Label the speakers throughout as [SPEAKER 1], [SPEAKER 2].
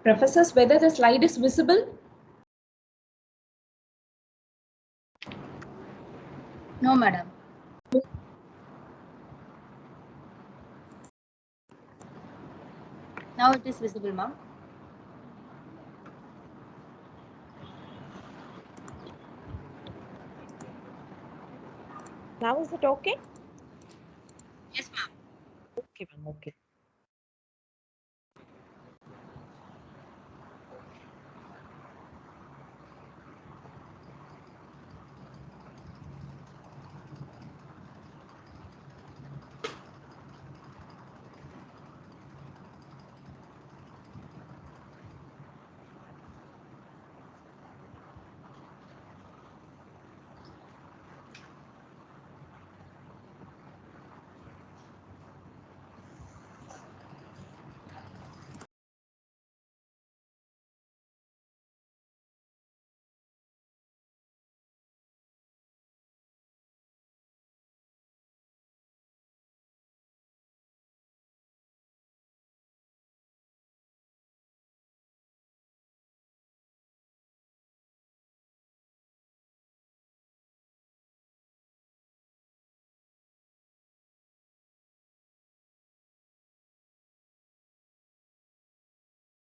[SPEAKER 1] Professors, whether the slide is visible?
[SPEAKER 2] No, madam. Now it is visible, ma'am.
[SPEAKER 1] Now is it okay?
[SPEAKER 2] Yes, ma'am.
[SPEAKER 1] Okay, ma'am. Okay.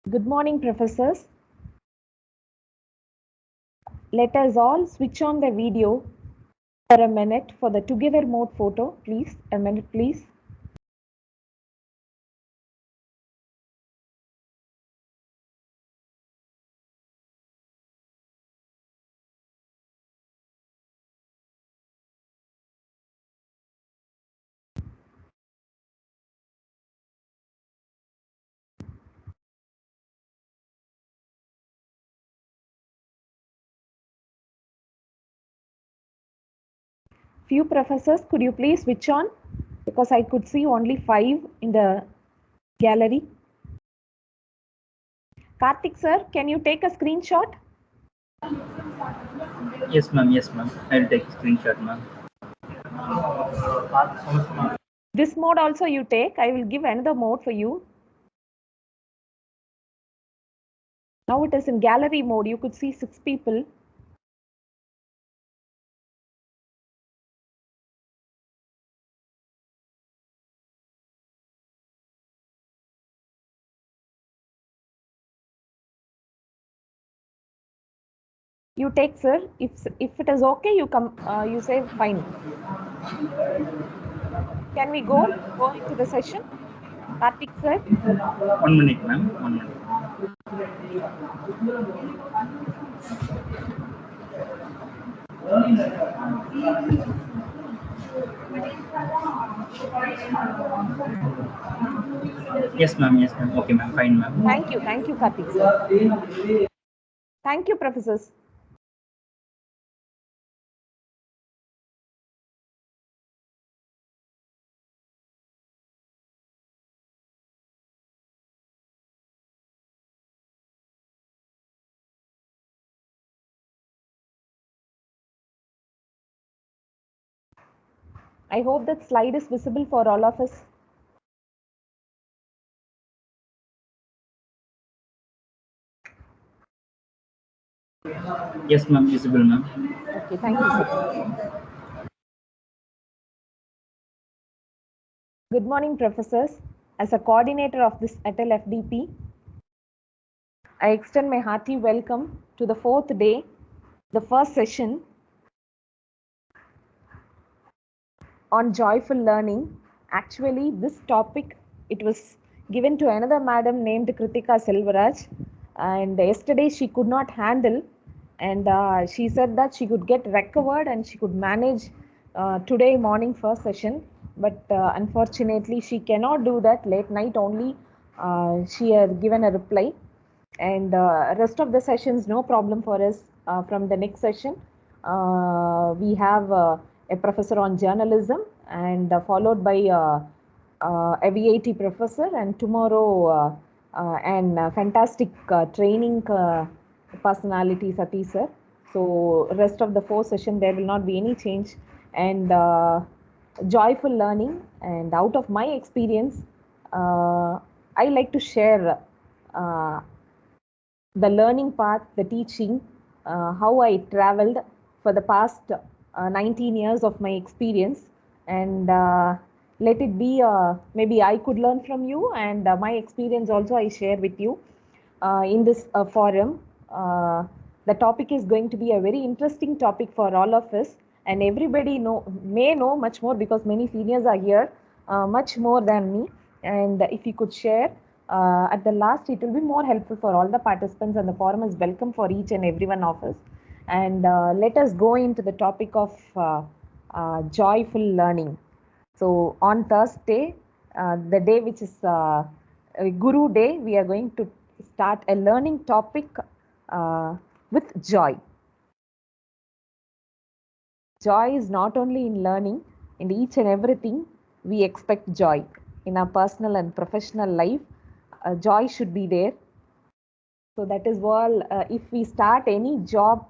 [SPEAKER 1] Good morning, professors. Let us all switch on the video for a minute for the together mode photo, please. A minute, please. Few professors, could you please switch on? Because I could see only 5 in the gallery. Karthik sir, can you take a screenshot?
[SPEAKER 3] Yes, ma'am. Yes, ma'am. I'll take a screenshot, ma'am.
[SPEAKER 1] This mode also you take. I will give another mode for you. Now it is in gallery mode. You could see 6 people. You take, sir. If it is okay, you come. You say fine. Can we go into the session? Karthik sir.
[SPEAKER 3] 1 minute, ma'am. 1 minute. Yes, ma'am. Yes, ma'am. Okay, ma'am. Fine, ma'am.
[SPEAKER 1] Thank you, Karthik sir. Thank you, professors. I hope that slide is visible for all of us.
[SPEAKER 3] Yes, ma'am. Visible, ma'am.
[SPEAKER 1] Okay, thank you, sir. Good morning, professors. As a coordinator of this ATAL FDP, I extend my hearty welcome to the 4th day, the first session on joyful learning. Actually, this topic, it was given to another madam named Kritika Selvaraj, and yesterday she could not handle, and she said that she could get recovered and she could manage today morning first session, but unfortunately she cannot do that. Late night only she had given a reply, and rest of the sessions no problem for us. From the next session we have a professor on journalism, and followed by a VAT professor, and tomorrow an fantastic training personality, Sati sir. So rest of the 4 session there will not be any change, and joyful learning. And out of my experience, I like to share the learning path, the teaching, how I traveled for the past 19 years of my experience, and let it be maybe I could learn from you, and my experience also I share with you in this forum. The topic is going to be a very interesting topic for all of us, and everybody may know much more because many seniors are here, much more than me. And if you could share at the last, it will be more helpful for all the participants, and the forum is welcome for each and every one of us. And let us go into the topic of joyful learning. So on Thursday, the day which is Guru Day, we are going to start a learning topic with joy. Joy is not only in learning, in each and everything we expect joy. In our personal and professional life, joy should be there. So that is all. If we start any job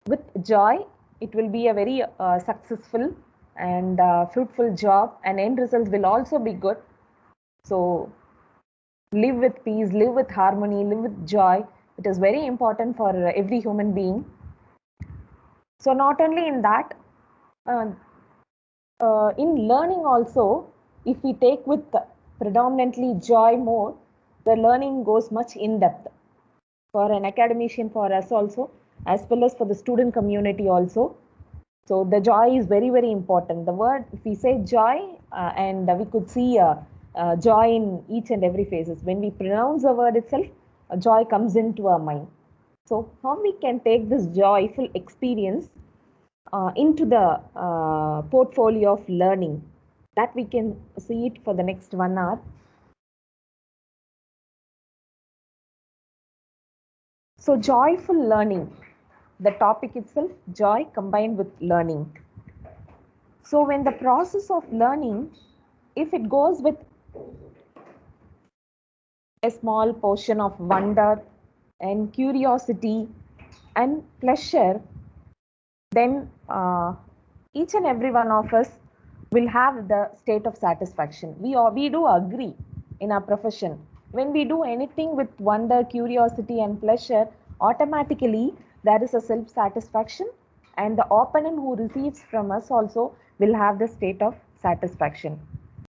[SPEAKER 1] with joy, it will be a very successful and fruitful job, and end results will also be good. So live with peace, live with harmony, live with joy. It is very important for every human being. So not only in that, in learning also, if we take with predominantly joy mode, the learning goes much in depth for an academician, for us also, as well as for the student community also. So the joy is very, very important. The word, if we say joy, and we could see joy in each and every phases. When we pronounce the word itself, joy comes into our mind. So how we can take this joyful experience into the portfolio of learning, that we can see it for the next 1 hour. So joyful learning, the topic itself, joy combined with learning. So when the process of learning, if it goes with a small portion of wonder and curiosity and pleasure, then each and every one of us will have the state of satisfaction. We do agree in our profession. When we do anything with wonder, curiosity, and pleasure, automatically there is a self-satisfaction, and the opponent who receives from us also will have the state of satisfaction.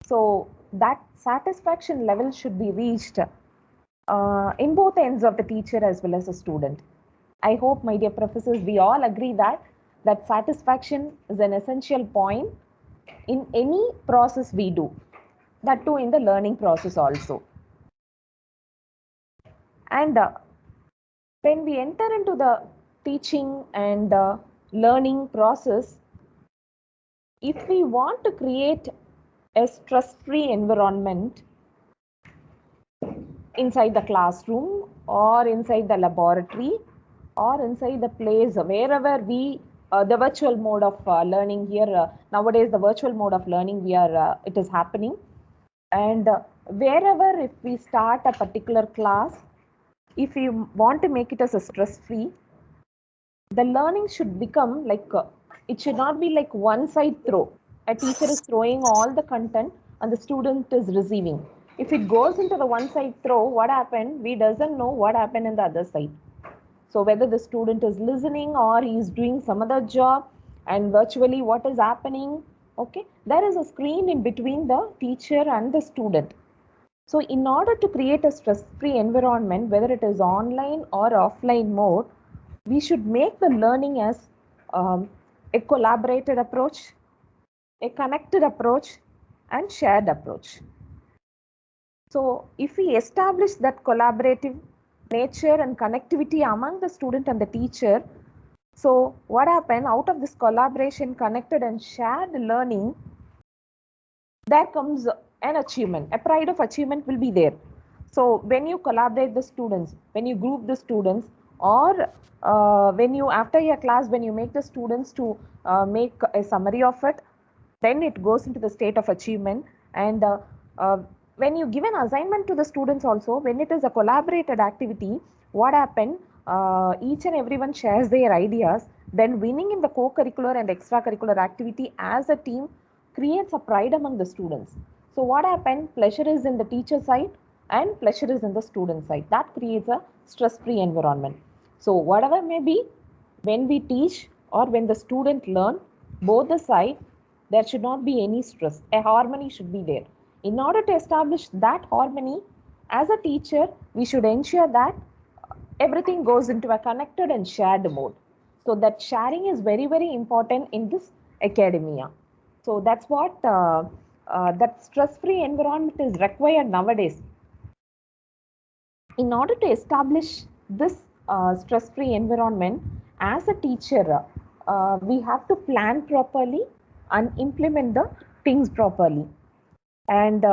[SPEAKER 1] So that satisfaction level should be reached in both ends of the teacher as well as the student. I hope, my dear professors, we all agree that satisfaction is an essential point in any process we do, that too in the learning process also. And when we enter into the teaching and learning process, if we want to create a stress-free environment inside the classroom or inside the laboratory or inside the place wherever we the virtual mode of learning here, nowadays the virtual mode of learning we are it is happening, and wherever if we start a particular class, if we want to make it as a stress free, the learning should become like it should not be like one side throw. A teacher is throwing all the content and the student is receiving. If it goes into the one side throw, what happened, we doesn't know what happened in the other side. So whether the student is listening or he is doing some other job, and virtually what is happening, okay, there is a screen in between the teacher and the student. So in order to create a stress-free environment, whether it is online or offline mode, we should make the learning as a collaborated approach, a connected approach, and shared approach. So if we establish that collaborative nature and connectivity among the student and the teacher, so what happened out of this collaboration, connected and shared learning, there comes an achievement, a pride of achievement will be there. So when you collaborate the students, when you group the students, or when you after your class, when you make the students to make a summary of it, then it goes into the state of achievement. And when you give an assignment to the students also, when it is a collaborated activity, what happened, each and everyone shares their ideas, then winning in the co-curricular and extracurricular activity as a team creates a pride among the students. So what happened, pleasure is in the teacher side and pleasure is in the student side. That creates a stress-free environment. So whatever may be, when we teach or when the student learn, both the side, there should not be any stress. A harmony should be there. In order to establish that harmony, as a teacher, we should ensure that everything goes into a connected and shared mode. So that sharing is very, very important in this academia. So that's what that stress-free environment is required nowadays. In order to establish this stress-free environment, as a teacher, we have to plan properly and implement the things properly. And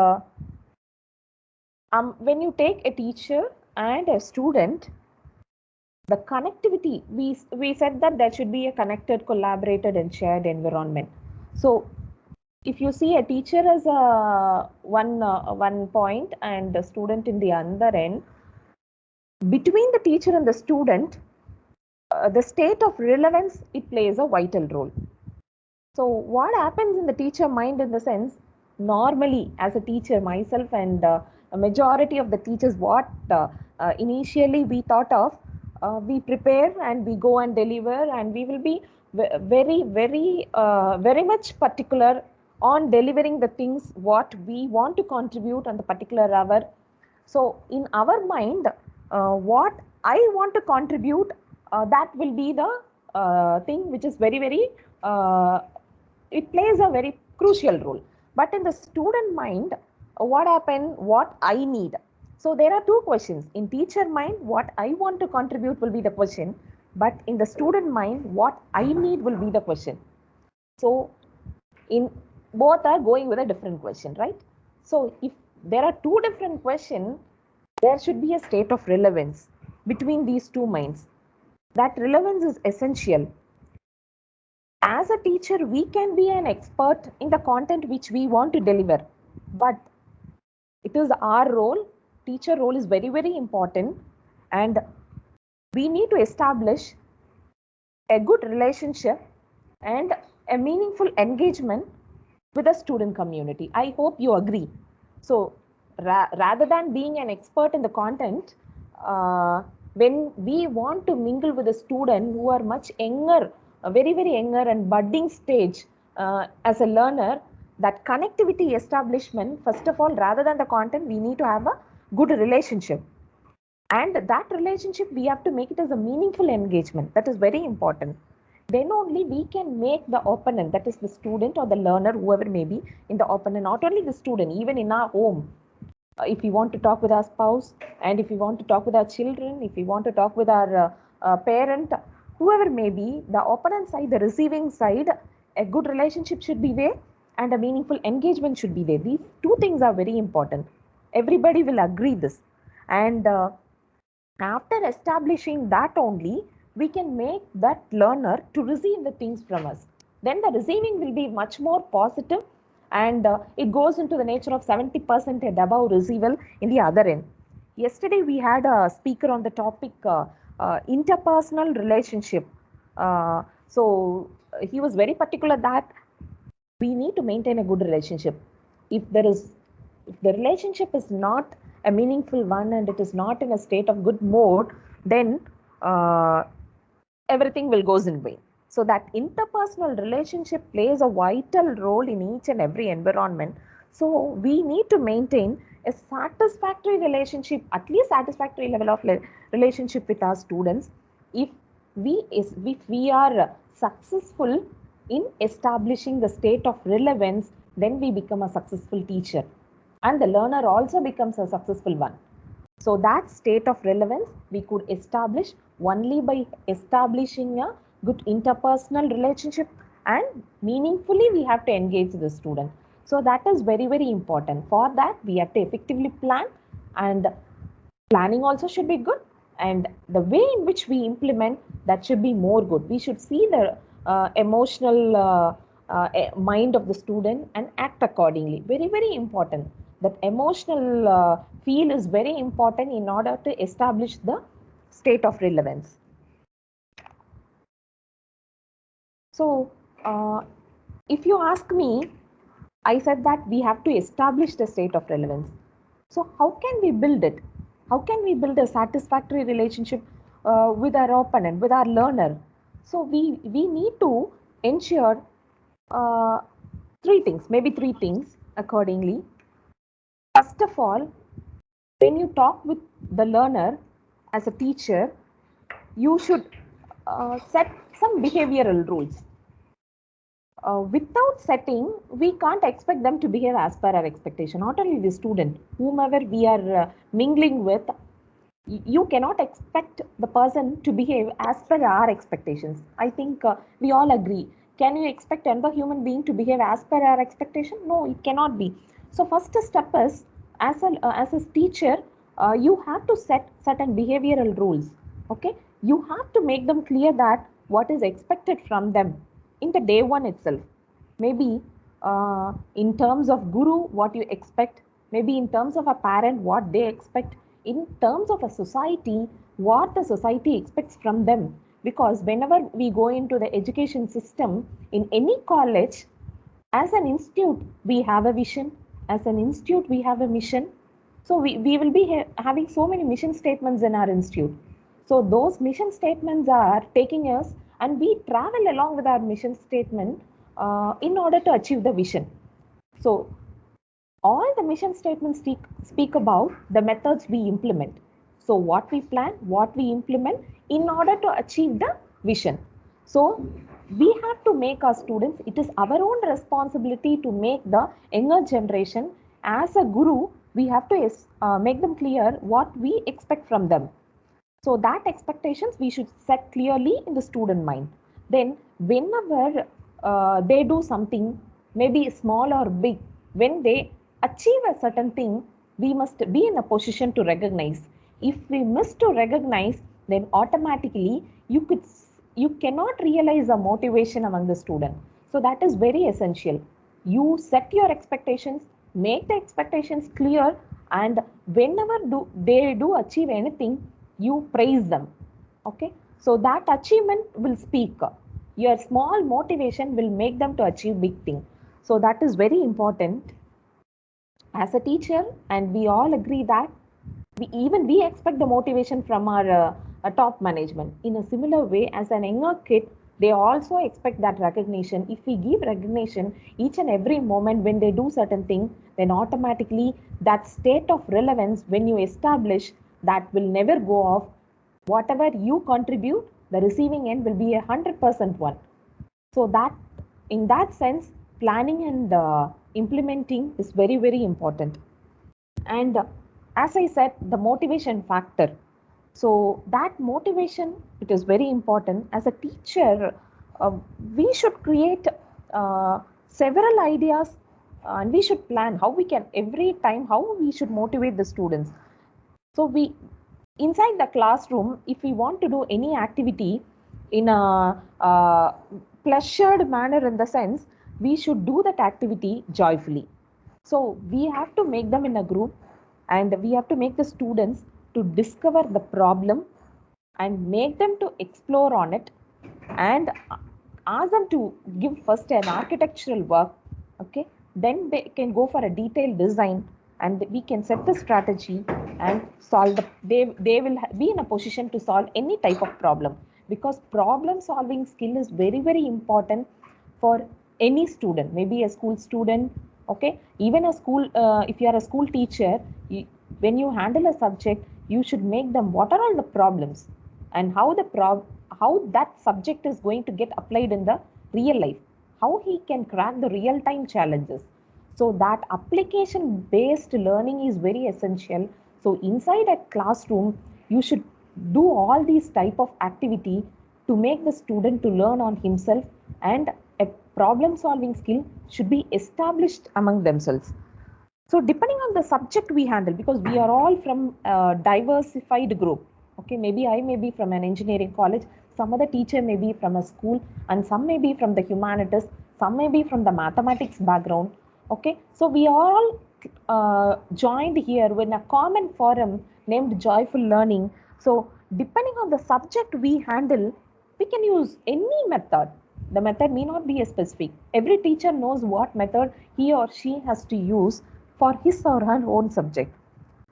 [SPEAKER 1] when you take a teacher and a student, the connectivity, we said that there should be a connected, collaborated and shared environment. So if you see a teacher as a one point and the student in the other end, between the teacher and the student, the state of relevance, it plays a vital role. So what happens in the teacher mind, in the sense, normally as a teacher myself and a majority of the teachers, what initially we thought of, we prepare and we go and deliver, and we will be very much particular on delivering the things what we want to contribute on the particular hour. So in our mind, what I want to contribute, that will be the thing which is very it plays a very crucial role. But in the student mind, what happened, what I need. So there are two questions. In teacher mind, what I want to contribute will be the question, but in the student mind, what I need will be the question. So in both are going with a different question, right? So if there are two different questions, there should be a state of relevance between these two minds. That relevance is essential. As a teacher, we can be an expert in the content which we want to deliver, but it is our role. Teacher role is very important, and we need to establish a good relationship and a meaningful engagement with the student community. I hope you agree. So rather than being an expert in the content, when we want to mingle with a student who are much younger, very younger and budding stage as a learner, that connectivity establishment, first of all, rather than the content, we need to have a good relationship. And that relationship, we have to make it as a meaningful engagement. That is very important. Then only we can make the opponent, that is the student or the learner, whoever may be in the opponent, not only the student, even in our home. If we want to talk with our spouse, and if we want to talk with our children, if we want to talk with our parent, whoever may be, the opponent side, the receiving side, a good relationship should be there and a meaningful engagement should be there. These two things are very important. Everybody will agree this. And after establishing that only, we can make that learner to receive the things from us. Then the receiving will be much more positive, and it goes into the nature of 70% and above receival in the other end. Yesterday we had a speaker on the topic interpersonal relationship. So he was very particular that we need to maintain a good relationship. If the relationship is not a meaningful one and it is not in a state of good mode, then everything will goes in vain. So that interpersonal relationship plays a vital role in each and every environment. So we need to maintain a satisfactory relationship, at least satisfactory level of relationship with our students. If we are successful in establishing the state of relevance, then we become a successful teacher, and the learner also becomes a successful one. So that state of relevance we could establish only by establishing a good interpersonal relationship, and meaningfully we have to engage the student. So that is very important. For that, we have to effectively plan, and planning also should be good, and the way in which we implement that should be more good. We should see the emotional mind of the student and act accordingly. Very important. That emotional feel is very important in order to establish the state of relevance. So if you ask me, I said that we have to establish the state of relevance. So how can we build it? How can we build a satisfactory relationship with our opponent, with our learner? So we need to ensure uh, maybe three things accordingly. First of all, when you talk with the learner as a teacher, you should set some behavioral rules. Without setting, we can't expect them to behave as per our expectation. Not only the student, whomever we are mingling with, you cannot expect the person to behave as per our expectations. I think we all agree. Can you expect another human being to behave as per our expectation? No, it cannot be. So first step is, as a teacher, you have to set certain behavioral rules. Okay, you have to make them clear that what is expected from them in the day one itself. Maybe in terms of guru, what you expect, maybe in terms of a parent, what they expect, in terms of a society, what the society expects from them. Because whenever we go into the education system in any college, as an institute, we have a vision. As an institute, we have a mission. So we will be having so many mission statements in our institute. So those mission statements are taking us, and we travel along with our mission statement in order to achieve the vision. So all the mission statements speak about the methods we implement. So what we plan, what we implement in order to achieve the vision. So we have to make our students, it is our own responsibility to make the younger generation, as a guru, we have to make them clear what we expect from them. So that expectations we should set clearly in the student mind. Then whenever they do something, maybe small or big, when they achieve a certain thing, we must be in a position to recognize. If we miss to recognize, then automatically you cannot realize a motivation among the student. So that is very essential. You set your expectations, make the expectations clear, and whenever they do achieve anything, you praise them. Okay, so that achievement will speak. Your small motivation will make them to achieve big thing. So that is very important as a teacher, and we all agree that we expect the motivation from our top management. In a similar way, as an younger kid, they also expect that recognition. If we give recognition each and every moment when they do certain thing, then automatically that state of relevance, when you establish, that will never go off. Whatever you contribute, the receiving end will be 100% one. So that, in that sense, planning and implementing is very, very important. And as I said, the motivation factor. So that motivation, it is very important. As a teacher, uh, we should create several ideas, and we should plan how we can, every time, how we should motivate the students. So we, inside the classroom, if we want to do any activity in a pleasured manner, in the sense, we should do that activity joyfully. So we have to make them in a group, and we have to make the students to discover the problem and make them to explore on it, and ask them to give first an architectural work. Okay, then they can go for a detailed design, and we can set the strategy and solve they will be in a position to solve any type of problem, because problem solving skill is very, very important for any student, maybe a school student. Okay, even a school, if you are a school teacher, when you handle a subject, you should make them what are all the problems, and how that subject is going to get applied in the real life, how he can crack the real time challenges. So that application based learning is very essential. So inside a classroom, you should do all these type of activity to make the student to learn on himself, and a problem solving skill should be established among themselves. So depending on the subject we handle, because we are all from a diversified group. Okay, maybe I may be from an engineering college, some other teacher may be from a school, and some may be from the humanities, some may be from the mathematics background. Okay, so we are all joined here in a common forum named Joyful Learning. So depending on the subject we handle, we can use any method. The method may not be a specific. Every teacher knows what method he or she has to use for his or her own subject.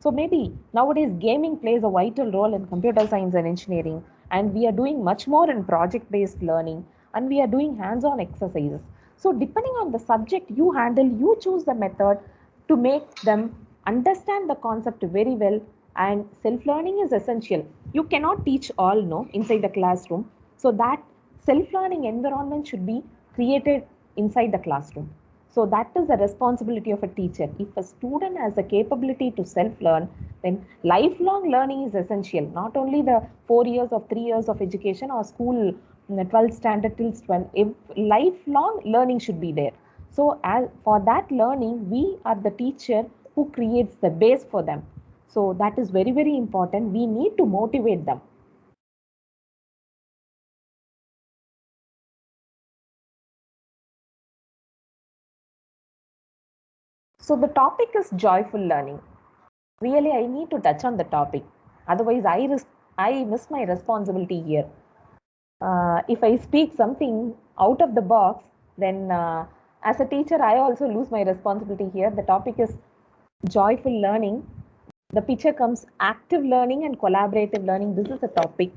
[SPEAKER 1] So maybe nowadays gaming plays a vital role in computer science and engineering, and we are doing much more in project-based learning, and we are doing hands-on exercises. So depending on the subject you handle, you choose the method to make them understand the concept very well. And self-learning is essential. You cannot teach all, no, inside the classroom. So that self-learning environment should be created inside the classroom. So that is the responsibility of a teacher. If a student has the capability to self-learn, then lifelong learning is essential. Not only the 4 years of 3 years of education or school, 12th standard till 12, if lifelong learning should be there. So as for that learning, we are the teacher who creates the base for them. So that is very, very important. We need to motivate them. So the topic is joyful learning. Really, I need to touch on the topic. Otherwise, I miss my responsibility here. If I speak something out of the box, then as a teacher, I also lose my responsibility here. The topic is joyful learning. The picture comes active learning and collaborative learning. This is the topic.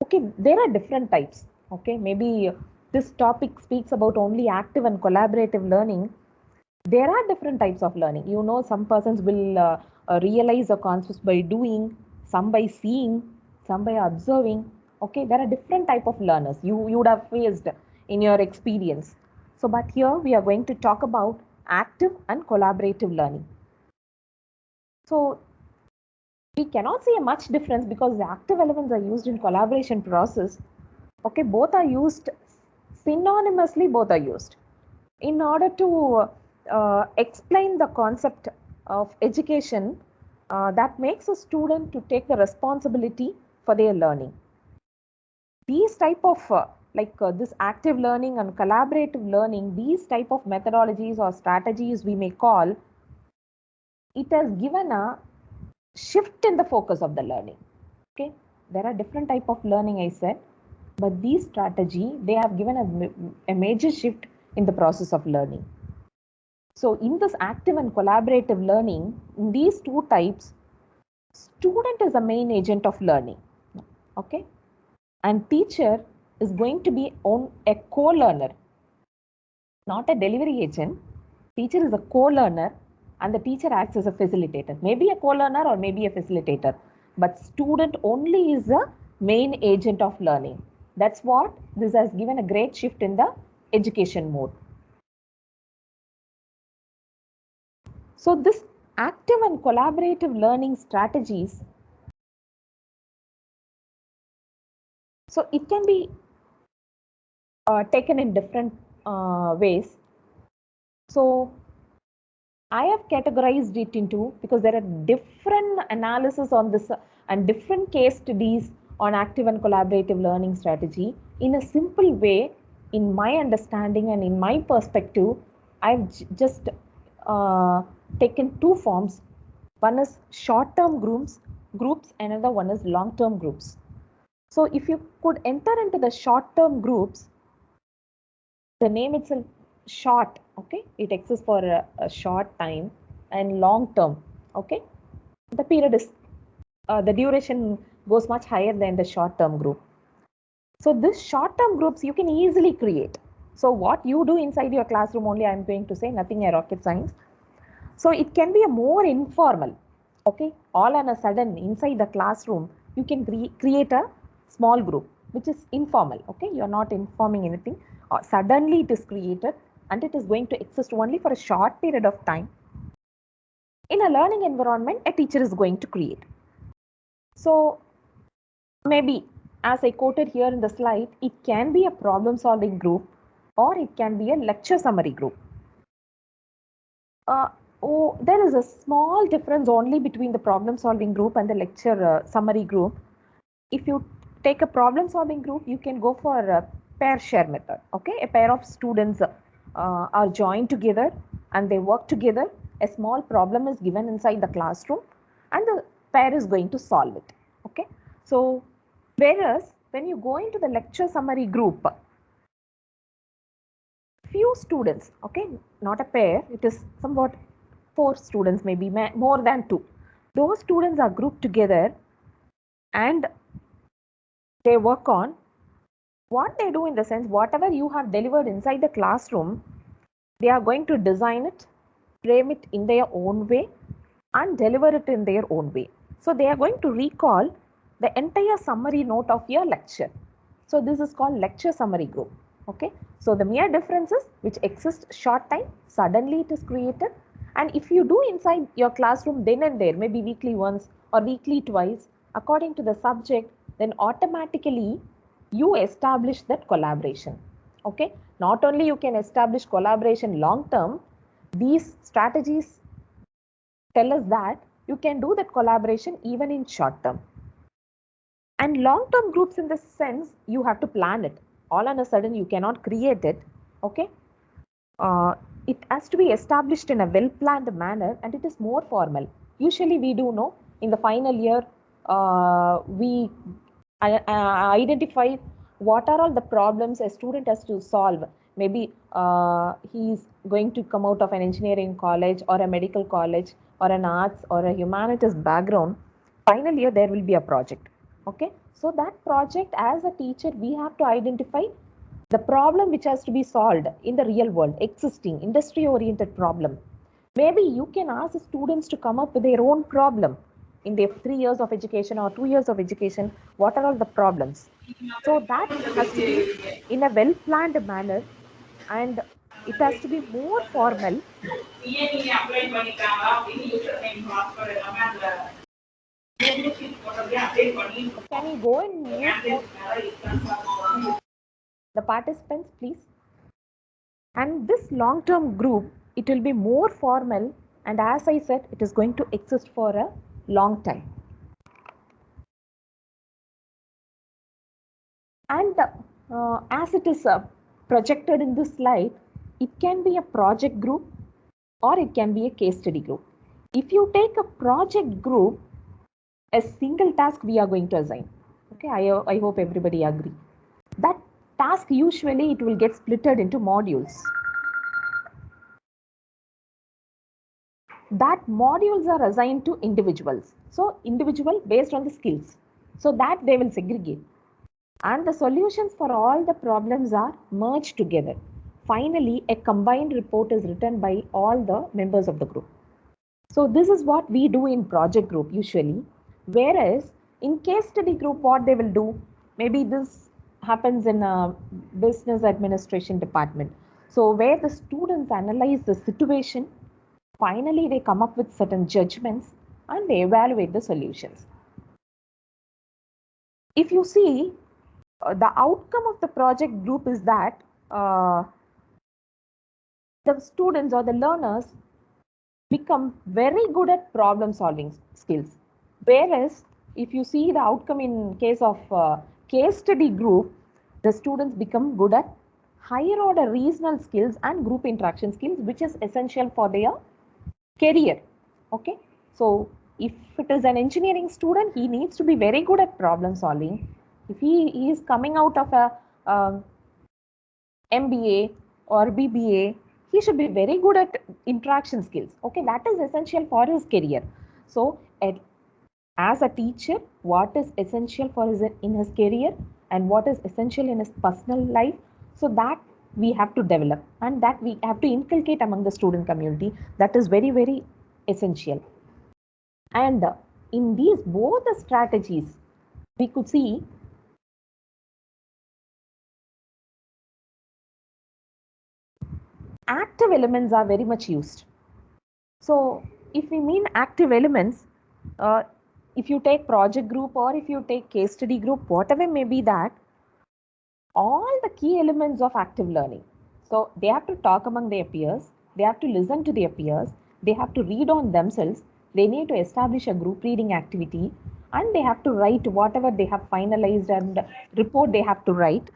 [SPEAKER 1] Okay, there are different types. Okay, maybe this topic speaks about only active and collaborative learning. There are different types of learning. You know, some persons will realize the concepts by doing, some by seeing, some by observing. Okay, there are different type of learners you would have faced in your experience. So but here we are going to talk about active and collaborative learning. So we cannot see a much difference because the active elements are used in collaboration process. Okay, both are used synonymously, both are used in order to explain the concept of education that makes a student to take the responsibility for their learning. These type of this active learning and collaborative learning, these type of methodologies or strategies we may call, it has given a shift in the focus of the learning. Okay, there are different type of learning, I said, but these strategy, they have given a major shift in the process of learning. So in this active and collaborative learning, in these two types, student is the main agent of learning. Okay, and teacher is going to be on a co-learner, not a delivery agent. Teacher is a co-learner and the teacher acts as a facilitator, maybe a co-learner or maybe a facilitator, but student only is the main agent of learning. That's what this has given a great shift in the education mode. So this active and collaborative learning strategies, so it can be taken in different ways. So I have categorized it into, because there are different analysis on this and different case studies on active and collaborative learning strategy. In a simple way, in my understanding and in my perspective, I've just taken two forms. One is short-term groups, another one is long-term groups. So if you could enter into the short-term groups, the name itself short, okay, it exists for a short time, and long term, okay, the period is the duration goes much higher than the short term group. So this short term groups you can easily create. So what you do inside your classroom only, I'm going to say, nothing a rocket science. So it can be a more informal, okay, all on a sudden inside the classroom you can create a small group which is informal, okay, you're not informing anything, or suddenly it is created and it is going to exist only for a short period of time. In a learning environment, a teacher is going to create. So maybe, as I quoted here in the slide, it can be a problem solving group or it can be a lecture summary group. There is a small difference only between the problem solving group and the lecture summary group. If you take a problem solving group, you can go for a pair share method. Okay, a pair of students are joined together and they work together. A small problem is given inside the classroom and the pair is going to solve it. Okay, so whereas when you go into the lecture summary group, few students, okay, not a pair, it is somewhat 4 students, maybe more than 2. those students are grouped together and they work on what they do, in the sense whatever you have delivered inside the classroom, they are going to design it, frame it in their own way and deliver it in their own way. So they are going to recall the entire summary note of your lecture. So this is called lecture summary group. Okay, so the mere differences which exist short time, suddenly it is created, and if you do inside your classroom then and there, maybe weekly once or weekly twice according to the subject, then automatically you establish that collaboration. Okay, not only you can establish collaboration long term, these strategies tell us that you can do that collaboration even in short term. And long term groups, in this sense, you have to plan it. All on a sudden you cannot create it. Okay, it has to be established in a well planned manner, and it is more formal. Usually we do know in the final year, we identify what are all the problems a student has to solve. Maybe he is going to come out of an engineering college or a medical college or an arts or a humanities background. Final year there will be a project. Okay, so that project, as a teacher, we have to identify the problem which has to be solved in the real world, existing industry oriented problem. Maybe you can ask the students to come up with their own problem in their 3 years of education or 2 years of education. What are all the problems? So that has to be in a well planned manner, and it has to be more formal. Can you go in mute mode, the participants, please? And this long term group, it will be more formal, and as I said, it is going to exist for a long time. And as it is projected in this slide, it can be a project group or it can be a case study group. If you take a project group, a single task we are going to assign. Okay, I hope everybody agree. That task, usually it will get splitted into modules. That modules are assigned to individuals. So individual based on the skills. So that they will segregate. And the solutions for all the problems are merged together. Finally, a combined report is written by all the members of the group. So this is what we do in project group usually. Whereas in case study group, what they will do, maybe this happens in a business administration department. So where the students analyze the situation, finally they come up with certain judgments and they evaluate the solutions. If you see, the outcome of the project group is that the students or the learners become very good at problem solving skills. Whereas if you see the outcome in case of case study group, the students become good at higher order regional skills and group interaction skills, which is essential for their career. Okay, so if it is an engineering student, he needs to be very good at problem solving. If he is coming out of a MBA or BBA, he should be very good at interaction skills. Okay, that is essential for his career. So as a teacher, what is essential for in his career and what is essential in his personal life, so that we have to develop and that we have to inculcate among the student community. That is very, very essential. And in these both the strategies, we could see active elements are very much used. So if we mean active elements, if you take project group or if you take case study group, whatever may be that, all the key elements of active learning. So they have to talk among their peers, they have to listen to their peers, they have to read on themselves, they need to establish a group reading activity, and they have to write whatever they have finalized and report they have to write.